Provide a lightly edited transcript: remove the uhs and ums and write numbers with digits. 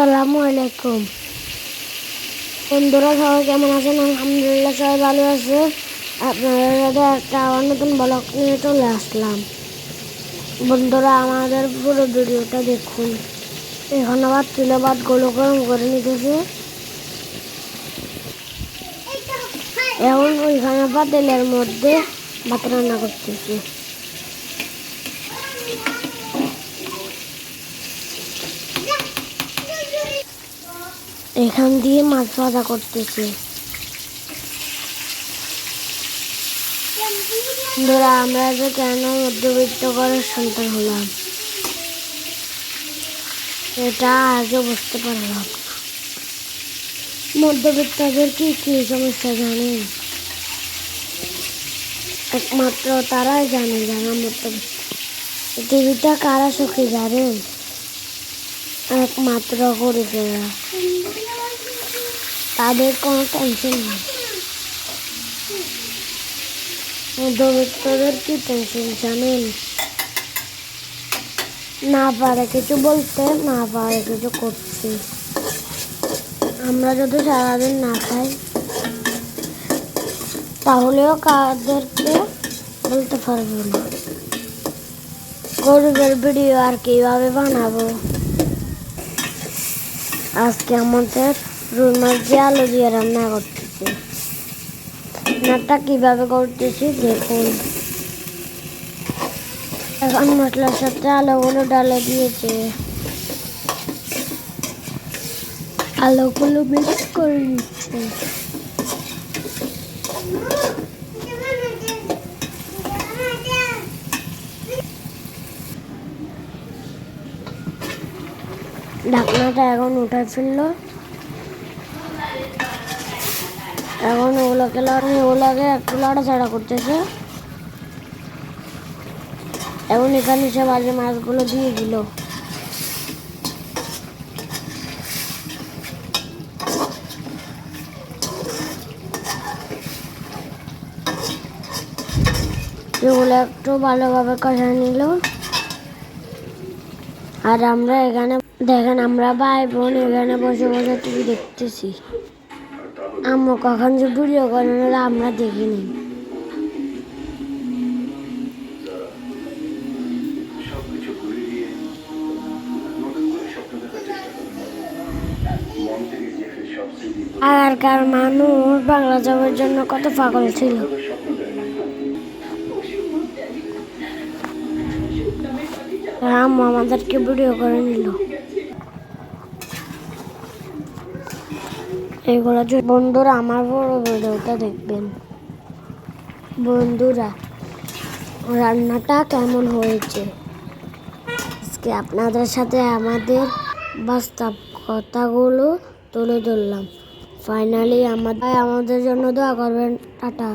আসসালামু আলাইকুম বন্ধুরা, সবাই কেমন আছেন? আলহামদুলিল্লাহ সবাই ভালো আছে। আপনাদের সাথে একটা আবার নতুন ব্লগ নিয়ে চলে আসলাম। বন্ধুরা, আমাদের পুরো ভিডিওটা দেখুন। এখন আবার তুলে ভাতগুলো গরম করে নিতেছে। এখন ওইখানে তেলের মধ্যে ভাত রান্না করতেছে। এখান দিয়ে মাছ ভাজা করতেছে। বন্ধুরা, আমরা যে কেন মধ্যবিত্ত ঘরের সন্তান হলাম এটা আজও বুঝতে পারলাম। মধ্যবিত্তদের কি কি সমস্যা জানেন? একমাত্র তারাই জানে যারা মধ্যবিত্ত। পৃথিবীটা কারা সুখী জানেন? একমাত্র গরিবেরা। তাদের কোনো টেনশন নেই। মধ্যবিত্তদের কি টেনশন জানেন? না পারে কিছু বলতে, না পারে কিছু করতে। আমরা যদি সারাদিন না খাই তাহলেও কাদেরকে বলতে পারবো না। গরিবের ভিডিও আর কিভাবে বানাবো? আজকে আমাদের রুই মাছ দিয়ে আলু দিয়ে রান্না করতেছি। রান্নাটা কিভাবে করতেছি দেখুন। এখন মশলার সাথে আলুগুলো ডালে দিয়েছে। আলুগুলো মিক্স করে নিচ্ছে। ঢাকনাটা এখন উঠে ফেললো। এখন ওগুলোকে একটু লাড়াচাড়া করতেছে। এখন এখানে সে বাজে মাছগুলো দিয়ে দিল। এগুলো একটু ভালোভাবে কষা নিল। আর আমরা এখানে দেখেন, আমরা ভাই বোন এখানে বসে বসে টিভি দেখতেছি। আম্মু কখন যে ভিডিও করে নিল আমরা দেখিনি। আগেরকার মানুষ বাংলা জবের জন্য কত পাগল ছিল। আম্মু আমাদেরকে ভিডিও করে নিল। এগুলো বন্ধুরা, আমার বড় ভিডিওটা দেখবেন। বন্ধুরা, রান্নাটা কেমন হয়েছে আজকে আপনাদের সাথে আমাদের বাস্তব কথাগুলো তুলে ধরলাম। ফাইনালি আমাদের জন্য দোয়া করবেন। টাটা।